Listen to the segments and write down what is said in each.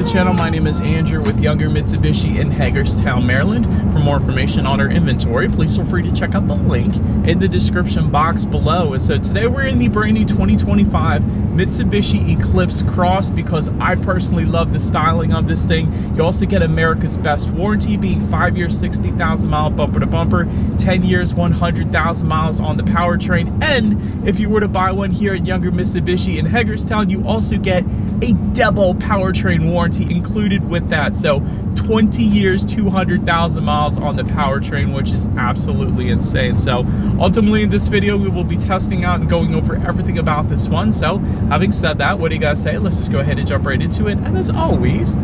channel. My name is Andrew with Younger Mitsubishi in Hagerstown, Maryland. For more information on our inventory, please feel free to check out the link in the description box below. And so today we're in the brand new 2025 Mitsubishi Eclipse Cross because I personally love the styling of this thing. You also get America's best warranty, being 5 years, 60,000 mile bumper to bumper, 10 years, 100,000 miles on the powertrain. And if you were to buy one here at Younger Mitsubishi in Hagerstown, you also get a double powertrain warranty included with that. So 20 years, 200,000 miles on the powertrain, which is absolutely insane. So ultimately in this video, we will be testing out and going over everything about this one. So having said that, what do you guys say? Let's just go ahead and jump right into it. And as always,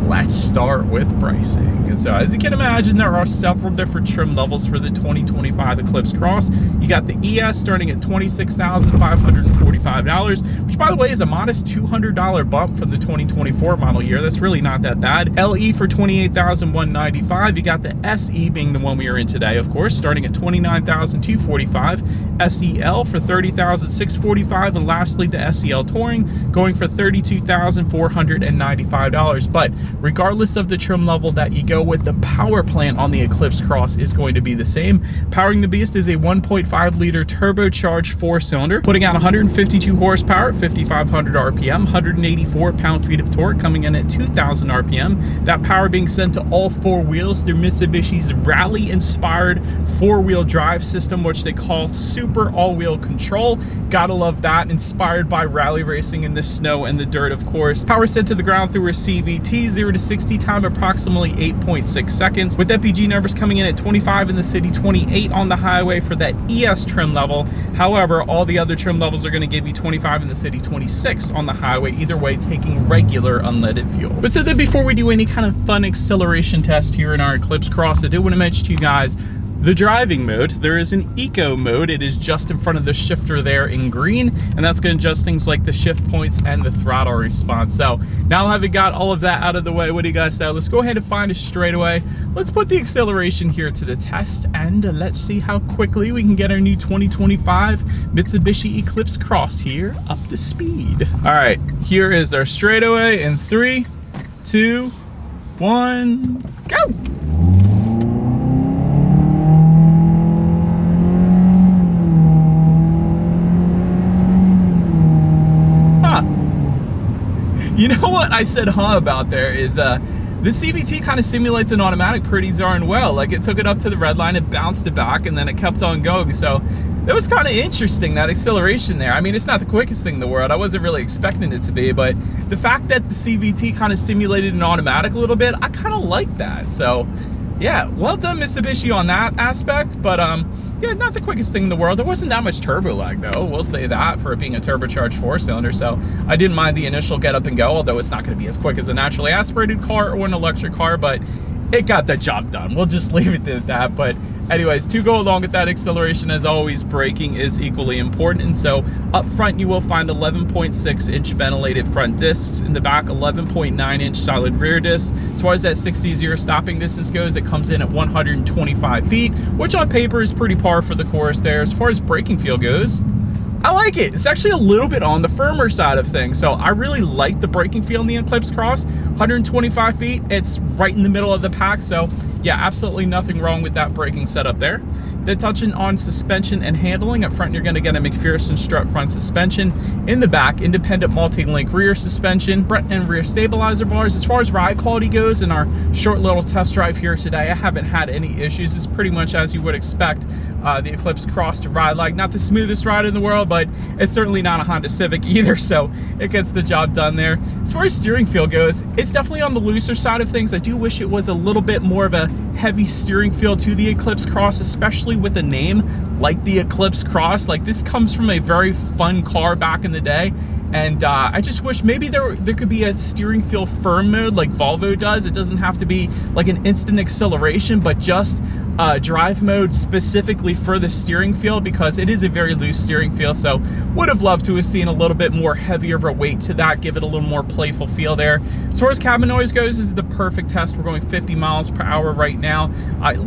let's start with pricing. And so as you can imagine, there are several different trim levels for the 2025 Eclipse Cross. You got the ES starting at $26,545, which by the way is a modest $200 bump from the 2024 model year. That's really not that bad. LE for $28,195. You got the SE being the one we are in today, of course, starting at $29,245. SEL for $30,645, and lastly the SEL Touring going for $32,495. But regardless of the trim level that you go with, the power plant on the Eclipse Cross is going to be the same. Powering the beast is a 1.5 liter turbocharged 4-cylinder, putting out 152 horsepower at 5,500 RPM, 184 pound-feet of torque, coming in at 2,000 RPM. That power being sent to all four wheels through Mitsubishi's rally-inspired four-wheel drive system, which they call Super All-Wheel Control. Gotta love that, inspired by rally racing in the snow and the dirt, of course. Power sent to the ground through a CVT, 0 to 60 time approximately 8.6 seconds, with MPG numbers coming in at 25 in the city, 28 on the highway for that ES trim level. However, all the other trim levels are going to give you 25 in the city, 26 on the highway, either way taking regular unleaded fuel. But so then before we do any kind of fun acceleration test here in our Eclipse Cross, I do want to mention to you guys the driving mode. There is an eco mode. It is just in front of the shifter there in green, and that's going to adjust things like the shift points and the throttle response. So now having got all of that out of the way, what do you guys say? Let's go ahead and find a straightaway. Let's put the acceleration here to the test, and let's see how quickly we can get our new 2025 Mitsubishi Eclipse Cross here up to speed. All right, here is our straightaway in 3, 2, 1, go! You know what I said about there is the CVT kind of simulates an automatic pretty darn well. Like, it took it up to the red line, it bounced it back, and then it kept on going. So it was kind of interesting, that acceleration there. I mean, it's not the quickest thing in the world. I wasn't really expecting it to be, but the fact that the CVT kind of simulated an automatic a little bit, I kind of like that. So yeah, well done Mitsubishi on that aspect. But yeah, not the quickest thing in the world. There wasn't that much turbo lag though, we'll say that, for it being a turbocharged 4-cylinder. So I didn't mind the initial get up and go, although it's not going to be as quick as a naturally aspirated car or an electric car, but it got the job done. We'll just leave it at that. But anyways, to go along with that acceleration, as always, braking is equally important. And so up front, you will find 11.6-inch ventilated front discs. In the back, 11.9-inch solid rear discs. As far as that 60-0 stopping distance goes, it comes in at 125 feet, which on paper is pretty par for the course there. As far as braking feel goes, I like it. It's actually a little bit on the firmer side of things. So I really like the braking feel in the Eclipse Cross. 125 feet, it's right in the middle of the pack. So yeah, absolutely nothing wrong with that braking setup there. Then touching on suspension and handling, up front you're going to get a McPherson strut front suspension. In the back, independent multi-link rear suspension, front and rear stabilizer bars. As far as ride quality goes, in our short little test drive here today, I haven't had any issues. It's pretty much as you would expect the Eclipse Cross to ride like. Not the smoothest ride in the world, but it's certainly not a Honda Civic either, so it gets the job done there. As far as steering feel goes, it's definitely on the looser side of things. I do wish it was a little bit more of a heavy steering feel to the Eclipse Cross, especially with a name like the Eclipse Cross. Like, this comes from a very fun car back in the day, and I just wish maybe there could be a steering feel firm mode like Volvo does. It doesn't have to be like an instant acceleration, but just drive mode specifically for the steering feel, because it is a very loose steering feel. So would have loved to have seen a little bit more heavier of a weight to that, give it a little more playful feel there. As far as cabin noise goes, this is the perfect test. We're going 50 miles per hour right now.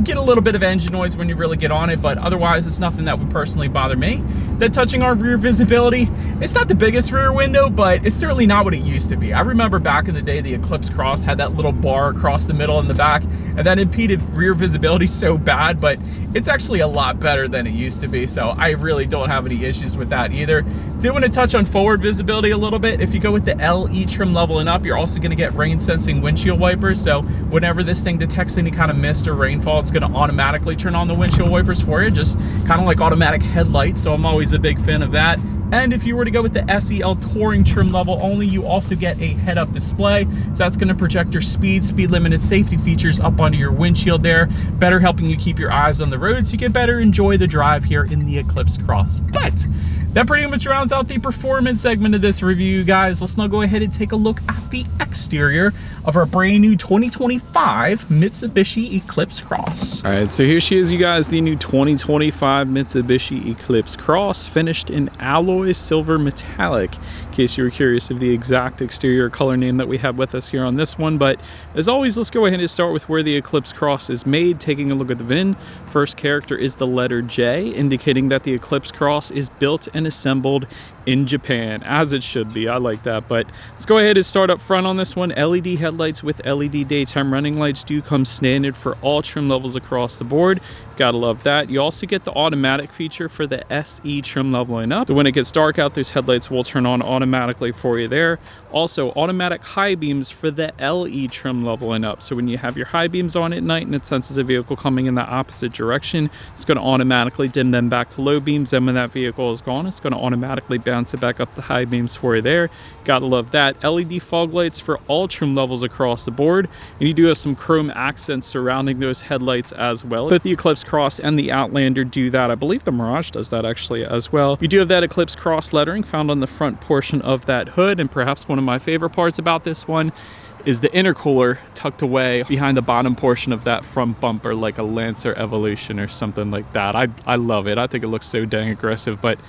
Get a little bit of engine noise when you really get on it, but otherwise it's nothing that would personally bother me. Then touching our rear visibility, it's not the biggest rear window, but it's certainly not what it used to be. I remember back in the day, the Eclipse Cross had that little bar across the middle in the back, and that impeded rear visibility so bad, but it's actually a lot better than it used to be. So I really don't have any issues with that either. Do want to touch on forward visibility a little bit. If you go with the LE trim level and up, you're also going to get rain sensing windshield wipers. So whenever this thing detects any kind of mist or rainfall, it's going to automatically turn on the windshield wipers for you, just kind of like automatic headlights. So I'm always a big fan of that. And if you were to go with the SEL Touring trim level only, you also get a head-up display. So that's going to project your speed limit, and safety features up onto your windshield there, better helping you keep your eyes on the road so you can better enjoy the drive here in the Eclipse Cross. But that pretty much rounds out the performance segment of this review, guys. Let's now go ahead and take a look at the exterior of our brand new 2025 Mitsubishi Eclipse Cross. All right, so here she is, you guys, the new 2025 Mitsubishi Eclipse Cross, finished in alloy silver metallic, in case you were curious of the exact exterior color name that we have with us here on this one. But as always, let's go ahead and start with where the Eclipse Cross is made. Taking a look at the VIN, first character is the letter J, indicating that the Eclipse Cross is built and assembled in Japan, as it should be. I like that. But let's go ahead and start up front on this one. LED headlights with LED daytime running lights do come standard for all trim levels across the board. Gotta love that. You also get the automatic feature for the SE trim level and up. So when it gets dark out, those headlights will turn on automatically for you there. Also, automatic high beams for the LE trim level and up. So when you have your high beams on at night and it senses a vehicle coming in the opposite direction, it's going to automatically dim them back to low beams. And when that vehicle is gone, it's going to automatically bounce it back up to high beams for you there. Gotta love that. LED fog lights for all trim levels across the board. And you do have some chrome accents surrounding those headlights as well. Both the Eclipse Cross and the Outlander do that. I believe the Mirage does that actually as well. You do have that Eclipse Cross lettering found on the front portion of that hood. And perhaps one of my favorite parts about this one is the intercooler tucked away behind the bottom portion of that front bumper, like a Lancer Evolution or something like that. I love it. I think it looks so dang aggressive. But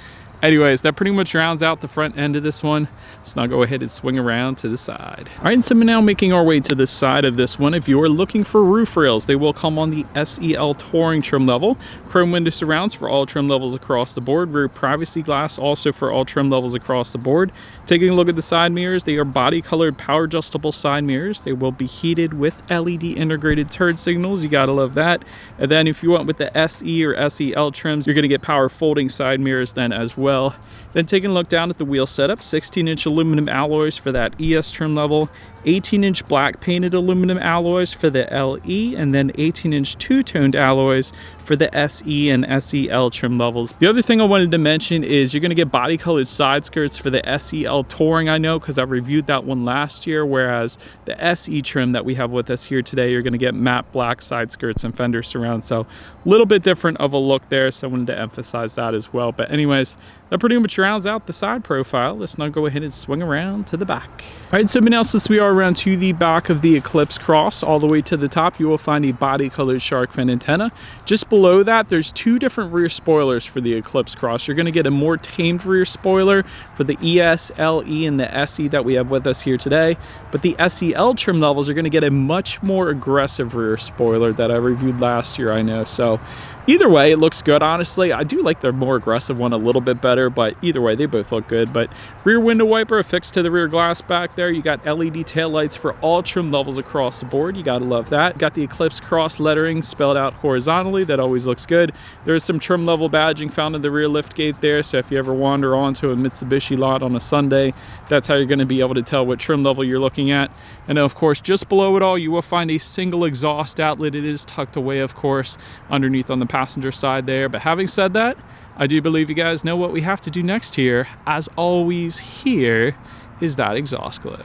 anyways, that pretty much rounds out the front end of this one. Let's now go ahead and swing around to the side. All right, so we're now making our way to the side of this one. If you're looking for roof rails, they will come on the SEL Touring trim level. Chrome window surrounds for all trim levels across the board. Rear privacy glass also for all trim levels across the board. Taking a look at the side mirrors, they are body colored power adjustable side mirrors. They will be heated with LED integrated turn signals. You gotta love that. And then if you went with the SE or SEL trims, you're gonna get power folding side mirrors then as well. Then taking a look down at the wheel setup, 16-inch aluminum alloys for that ES trim level, 18-inch black painted aluminum alloys for the LE, and then 18-inch two-toned alloys for the SE and SEL trim levels. The other thing I wanted to mention is you're going to get body colored side skirts for the SEL Touring. I know because I reviewed that one last year, whereas the SE trim that we have with us here today, you're going to get matte black side skirts and fender surround. So a little bit different of a look there, so I wanted to emphasize that as well. But anyways, that pretty much rounds out the side profile. Let's now go ahead and swing around to the back. All right, so now since we are around to the back of the Eclipse Cross, all the way to the top, you will find a body colored shark fin antenna. Just below that, there's two different rear spoilers for the Eclipse Cross. You're going to get a more tamed rear spoiler for the ES, LE, and the SE that we have with us here today. But the SEL trim levels are going to get a much more aggressive rear spoiler that I reviewed last year, I know. So either way, it looks good. Honestly, I do like the more aggressive one a little bit better, but either way, they both look good. But rear window wiper affixed to the rear glass back there. You got LED taillights for all trim levels across the board. You gotta love that. Got the Eclipse Cross lettering spelled out horizontally. That always looks good. There's some trim level badging found in the rear lift gate there. So if you ever wander onto a Mitsubishi lot on a Sunday, that's how you're gonna be able to tell what trim level you're looking at. And then of course, just below it all, you will find a single exhaust outlet. It is tucked away, of course, underneath on the passenger side there. But having said that, I do believe you guys know what we have to do next here. As always, here is that exhaust clip.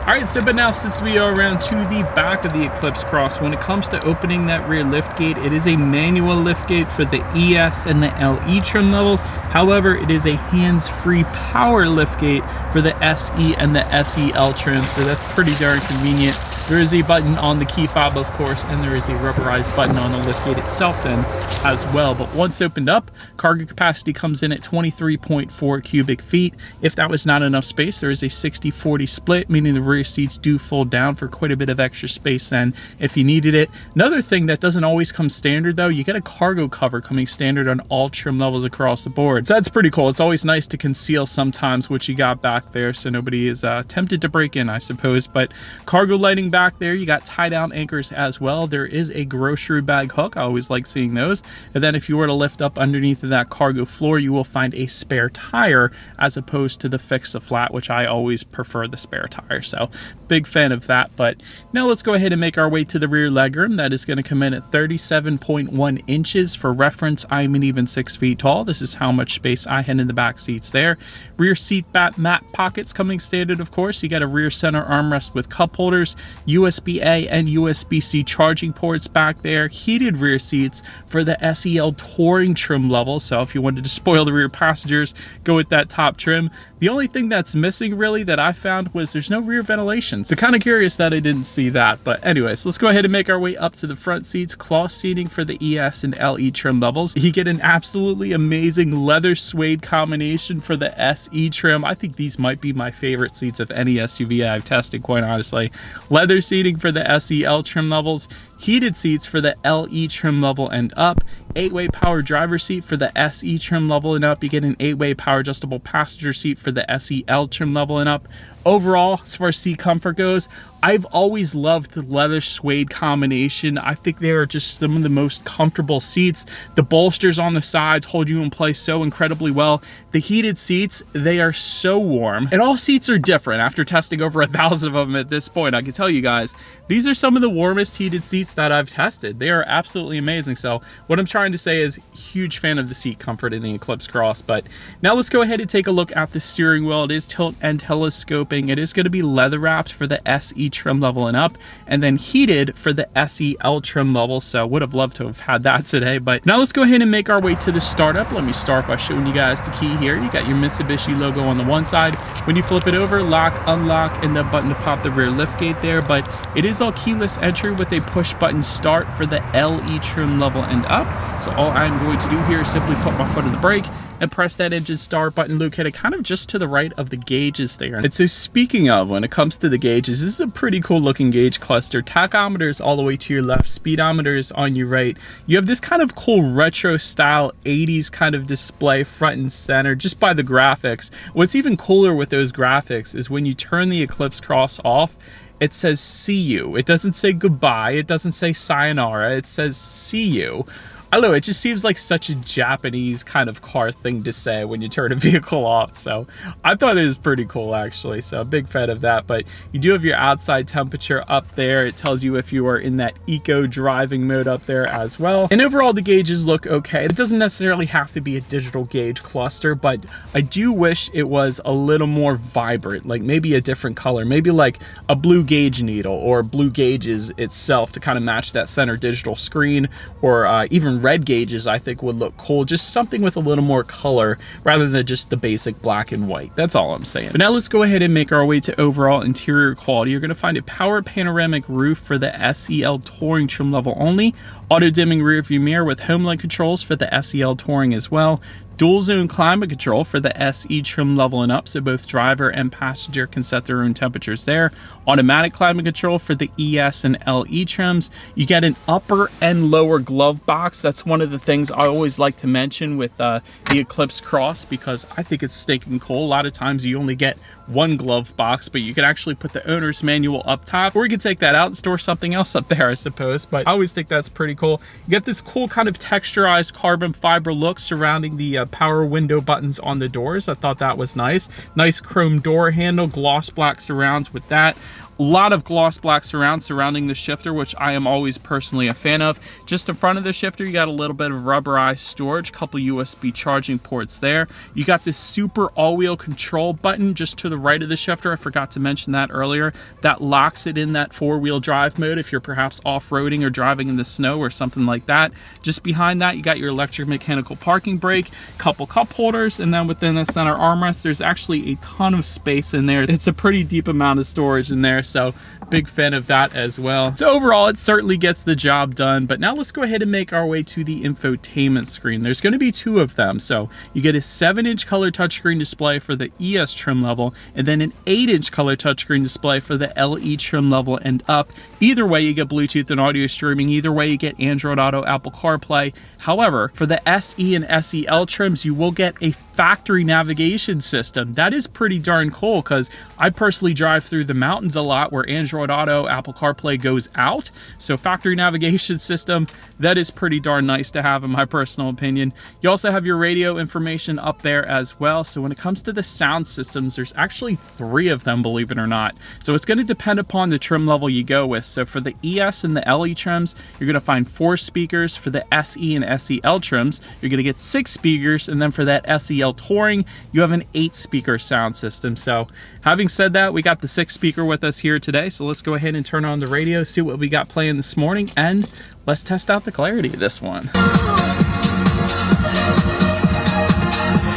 All right, so but now since we are around to the back of the Eclipse Cross, when it comes to opening that rear lift gate, it is a manual lift gate for the ES and the LE trim levels. However, it is a hands-free power lift gate for the SE and the SEL trim, so that's pretty darn convenient. There is a button on the key fob, of course, and there is a rubberized button on the lift gate itself then as well. But once opened up, cargo capacity comes in at 23.4 cubic feet. If that was not enough space, there is a 60-40 split, meaning the rear seats do fold down for quite a bit of extra space then if you needed it. Another thing that doesn't always come standard though, you get a cargo cover coming standard on all trim levels across the board. So that's pretty cool. It's always nice to conceal sometimes what you got back there so nobody is tempted to break in, I suppose. But cargo lighting back there, you got tie down anchors as well. There is a grocery bag hook. I always like seeing those. And then if you were to lift up underneath of that cargo floor, you will find a spare tire as opposed to the fix a flat, which I always prefer the spare tire. So big fan of that. But now let's go ahead and make our way to the rear legroom. That is going to come in at 37.1 inches. For reference, I'm an even 6 feet tall. This is how much space I had in the back seats there. Rear seat mat pockets coming standard, of course. You got a rear center armrest with cup holders, USB-A and USB-C charging ports back there, heated rear seats for the SEL Touring trim level. So if you wanted to spoil the rear passengers, go with that top trim. The only thing that's missing really that I found was there's no rear ventilation. So kind of curious that I didn't see that. But anyways, let's go ahead and make our way up to the front seats. Cloth seating for the ES and LE trim levels. You get an absolutely amazing leather suede combination for the SE trim. I think these might be my favorite seats of any SUV I've tested, quite honestly. Leather seating for the SEL trim levels. Heated seats for the LE trim level and up. 8-way power driver seat for the SE trim level and up. You get an 8-way power adjustable passenger seat for the SEL trim level and up. Overall, as far as seat comfort goes, I've always loved the leather suede combination. I think they are just some of the most comfortable seats. The bolsters on the sides hold you in place so incredibly well. The heated seats, they are so warm. And all seats are different. After testing over 1,000 of them at this point, I can tell you guys, these are some of the warmest heated seats that I've tested. They are absolutely amazing. So what I'm trying to say is huge fan of the seat comfort in the Eclipse Cross. But now let's go ahead and take a look at the steering wheel. It is tilt and telescoping. It is going to be leather wrapped for the SE trim level and up, and then heated for the SEL trim level. So would have loved to have had that today. But now let's go ahead and make our way to the startup. Let me start by showing you guys the key here. You got your Mitsubishi logo on the one side. When you flip it over, lock, unlock, and the button to pop the rear lift gate there. But it is all keyless entry with a push button start for the LE trim level and up. So all I'm going to do here is simply put my foot on the brake and press that engine start button located kind of just to the right of the gauges there. And so speaking of, when it comes to the gauges, this is a pretty cool looking gauge cluster. Tachometers all the way to your left, speedometers on your right. You have this kind of cool retro style 80s kind of display front and center just by the graphics. What's even cooler with those graphics is when you turn the Eclipse Cross off, it says see you. It doesn't say goodbye. It doesn't say sayonara. It says see you. I don't know, it just seems like such a Japanese kind of car thing to say when you turn a vehicle off. So I thought it was pretty cool actually. So a big fan of that. But you do have your outside temperature up there. It tells you if you are in that eco driving mode up there as well. And overall the gauges look okay. It doesn't necessarily have to be a digital gauge cluster, but I do wish it was a little more vibrant, like maybe a different color, maybe like a blue gauge needle or blue gauges itself to kind of match that center digital screen, or even red gauges I think would look cool. Just something with a little more color rather than just the basic black and white. That's all I'm saying. But now let's go ahead and make our way to overall interior quality. You're going to find a power panoramic roof for the SEL Touring trim level only. Auto dimming rear view mirror with home light controls for the SEL Touring as well. Dual zone climate control for the SE trim level and up, so both driver and passenger can set their own temperatures there. Automatic climate control for the ES and LE trims. You get an upper and lower glove box. That's one of the things I always like to mention with the Eclipse Cross, because I think it's stinking cool. A lot of times you only get one glove box, but you can actually put the owner's manual up top, or you can take that out and store something else up there, I suppose. But I always think that's pretty cool. You get this cool kind of texturized carbon fiber look surrounding the power window buttons on the doors. I thought that was nice. Nice chrome door handle, gloss black surrounds with that. A lot of gloss black surrounding the shifter, which I am always personally a fan of. Just in front of the shifter, you got a little bit of rubberized storage, couple USB charging ports there. You got this super all-wheel control button just to the right of the shifter. I forgot to mention that earlier. That locks it in that four-wheel drive mode if you're perhaps off-roading or driving in the snow or something like that. Just behind that, you got your electric mechanical parking brake, couple cup holders, and then within the center armrest, there's actually a ton of space in there. It's a pretty deep amount of storage in there, so big fan of that as well. So overall, it certainly gets the job done. But now let's go ahead and make our way to the infotainment screen. There's going to be two of them. So you get a 7-inch color touchscreen display for the ES trim level, and then an 8-inch color touchscreen display for the LE trim level and up. Either way, you get Bluetooth and audio streaming. Either way, you get Android Auto, Apple CarPlay. However, for the SE and SEL trims, you will get a factory navigation system. That is pretty darn cool because I personally drive through the mountains a lot where Android Auto, Apple CarPlay goes out. So factory navigation system, that is pretty darn nice to have in my personal opinion. You also have your radio information up there as well. So when it comes to the sound systems, there's actually 3 of them, believe it or not. So it's going to depend upon the trim level you go with. So for the ES and the LE trims, you're going to find 4 speakers. For the SE and SEL trims, you're going to get 6 speakers. And then for that SEL Touring, you have an 8-speaker sound system. So having said that, we got the 6 speaker with us here today. So let's go ahead and turn on the radio, see what we got playing this morning, and let's test out the clarity of this one.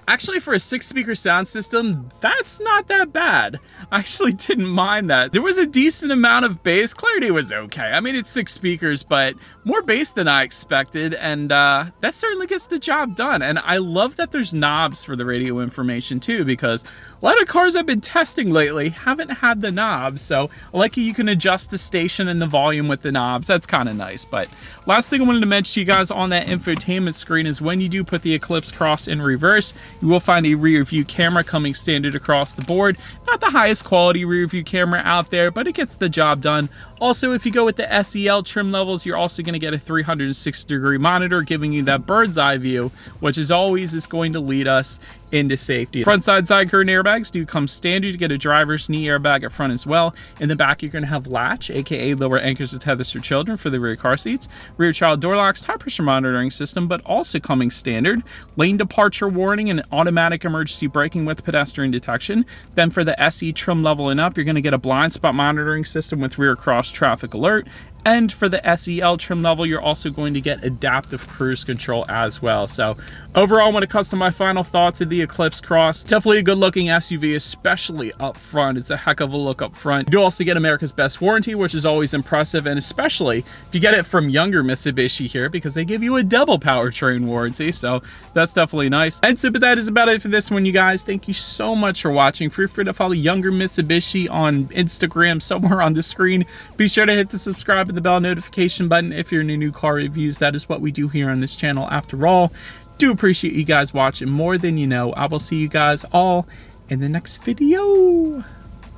Actually, for a 6-speaker sound system, that's not that bad. I actually didn't mind that. There was a decent amount of bass. Clarity was okay. I mean, it's 6 speakers, but more bass than I expected, and that certainly gets the job done. And I love that there's knobs for the radio information too, because a lot of cars I've been testing lately haven't had the knobs. So I like you can adjust the station and the volume with the knobs. That's kind of nice. But last thing I wanted to mention to you guys on that infotainment screen is when you do put the Eclipse Cross in reverse, you will find a rear view camera coming standard across the board. Not the highest quality rear view camera out there, but it gets the job done. Also, if you go with the SEL trim levels, you're also going to get a 360-degree monitor giving you that bird's eye view, which is always going to lead us into safety. Front side curtain airbags do come standard. You get a driver's knee airbag up front as well. In the back, you're going to have latch, aka lower anchors to tethers for children for the rear car seats. Rear child door locks, tire pressure monitoring system, but also coming standard. Lane departure warning and automatic emergency braking with pedestrian detection. Then for the SE trim level and up, you're going to get a blind spot monitoring system with rear cross traffic alert. And for the SEL trim level, you're also going to get adaptive cruise control as well. So overall, when it comes to my final thoughts of the Eclipse Cross, definitely a good looking SUV, especially up front. It's a heck of a look up front. You do also get America's Best warranty, which is always impressive, and especially if you get it from younger Mitsubishi here, because they give you a double powertrain warranty. So that's definitely nice. And so, but that is about it for this one, you guys. Thank you so much for watching. Feel free to follow younger Mitsubishi on Instagram somewhere on the screen. Be sure to hit the subscribe and the bell notification button if you're into new car reviews. That is what we do here on this channel after all. Do appreciate you guys watching more than you know. I will see you guys all in the next video.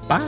Bye.